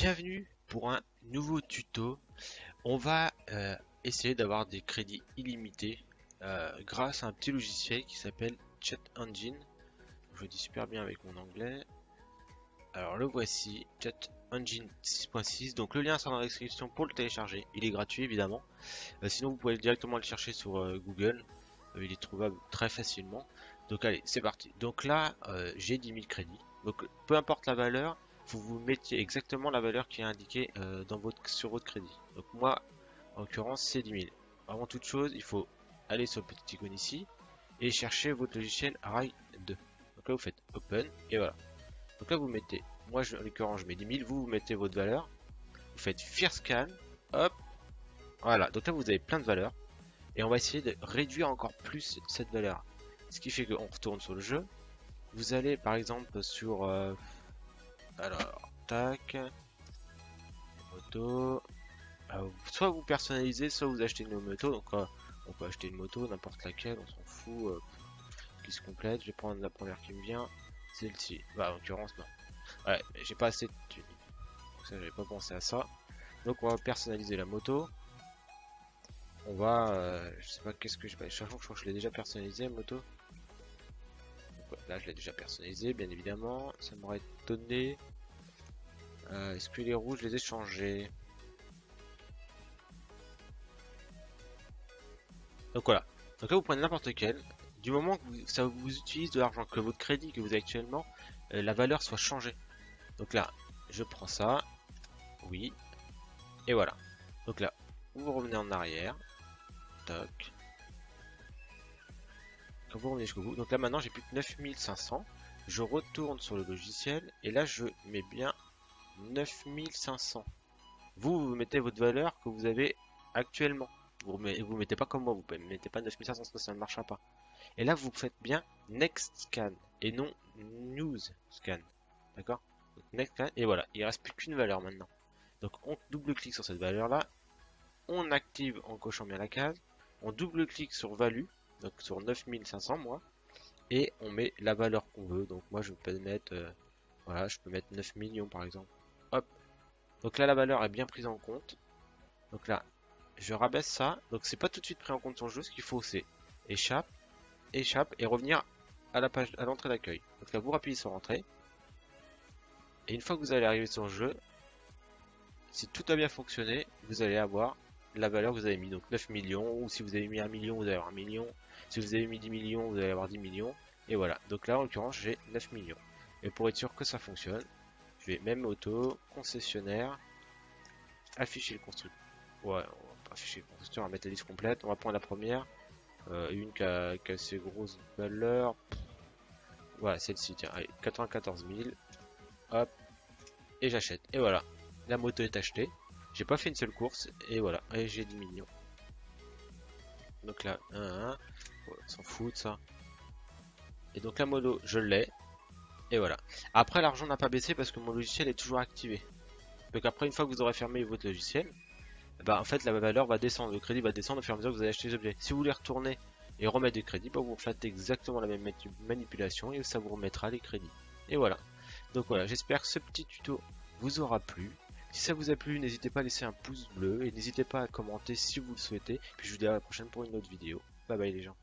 Bienvenue pour un nouveau tuto. On va essayer d'avoir des crédits illimités grâce à un petit logiciel qui s'appelle Chat Engine. Je le dis super bien avec mon anglais. Alors le voici, Chat Engine 6.6. Donc le lien sera dans la description pour le télécharger. Il est gratuit évidemment. Sinon vous pouvez directement le chercher sur Google. Il est trouvable très facilement. Donc allez, c'est parti. Donc là, j'ai 10 000 crédits. Donc peu importe la valeur, vous mettiez exactement la valeur qui est indiquée sur votre crédit. Donc moi, en l'occurrence, c'est 10 000. Avant toute chose, il faut aller sur le petit icône ici et chercher votre logiciel Ride 2. Donc là, vous faites Open et voilà. Donc là, vous mettez, moi en l'occurrence, je mets 10 000, vous mettez votre valeur. Vous faites First Scan, hop, voilà. Donc là, vous avez plein de valeurs et on va essayer de réduire encore plus cette valeur. Ce qui fait qu'on retourne sur le jeu. Vous allez par exemple sur alors tac moto, soit vous personnalisez, soit vous achetez une moto. Donc on peut acheter une moto, n'importe laquelle, on s'en fout, qui se complète. Je vais prendre la première qui me vient, celle-ci. Bah en l'occurrence non. Ouais, j'ai pas assez de thunes. Donc ça j'avais pas pensé à ça. Donc on va personnaliser la moto. On va, je sais pas qu'est-ce que je vais. Je crois que je l'ai déjà personnalisé la moto. Là je l'ai déjà personnalisé bien évidemment, ça m'aurait étonné. Est-ce que les rouges je les ai changés? Donc voilà, donc là vous prenez n'importe quel, du moment que ça vous utilise de l'argent, que votre crédit que vous avez actuellement, la valeur soit changée. Donc là je prends ça, oui, et voilà. Donc là vous revenez en arrière, toc. Quand vous revenez jusqu'au bout, donc là maintenant j'ai plus que 9500. Je retourne sur le logiciel et là je mets bien 9500. Vous mettez votre valeur que vous avez actuellement. Vous mettez pas comme moi, vous mettez pas 9500, ça ne marchera pas. Et là vous faites bien Next Scan et non News Scan. D'accord? Next Scan et voilà, il reste plus qu'une valeur maintenant. Donc on double-clique sur cette valeur là, on active en cochant bien la case, on double-clique sur Value, donc sur 9500 moi, et on met la valeur qu'on veut. Donc moi je peux mettre voilà, je peux mettre 9 millions par exemple. Hop. Donc là la valeur est bien prise en compte. Donc là je rabaisse ça. Donc c'est pas tout de suite pris en compte sur le jeu. Ce qu'il faut c'est échappe et revenir à la page, à l'entrée d'accueil. Donc là vous appuyez sur entrée. Et une fois que vous allez arriver sur le jeu, si tout a bien fonctionné, vous allez avoir la valeur que vous avez mis. Donc 9 millions, ou si vous avez mis 1 million, vous allez avoir 1 million. Si vous avez mis 10 millions, vous allez avoir 10 millions. Et voilà. Donc là en l'occurrence j'ai 9 millions. Et pour être sûr que ça fonctionne, je vais même auto, concessionnaire, afficher le constructeur. Ouais, on va pas afficher le constructeur, on va mettre la liste complète. On va prendre la première, une qui a assez grosse valeur. Voilà, celle-ci, tiens, allez, 94 000. Hop, et j'achète. Et voilà, la moto est achetée. J'ai pas fait une seule course, et voilà, et j'ai 10 millions. Donc là, on s'en fout de ça. Et donc la moto, je l'ai. Et voilà. Après, l'argent n'a pas baissé parce que mon logiciel est toujours activé. Donc après, une fois que vous aurez fermé votre logiciel, bah en fait la valeur va descendre, le crédit va descendre au fur et à mesure que vous allez acheter les objets. Si vous voulez retourner et remettre des crédits, bah vous faites exactement la même manipulation et ça vous remettra les crédits. Et voilà. Donc voilà, j'espère que ce petit tuto vous aura plu. Si ça vous a plu, n'hésitez pas à laisser un pouce bleu et n'hésitez pas à commenter si vous le souhaitez. Puis je vous dis à la prochaine pour une autre vidéo. Bye bye les gens.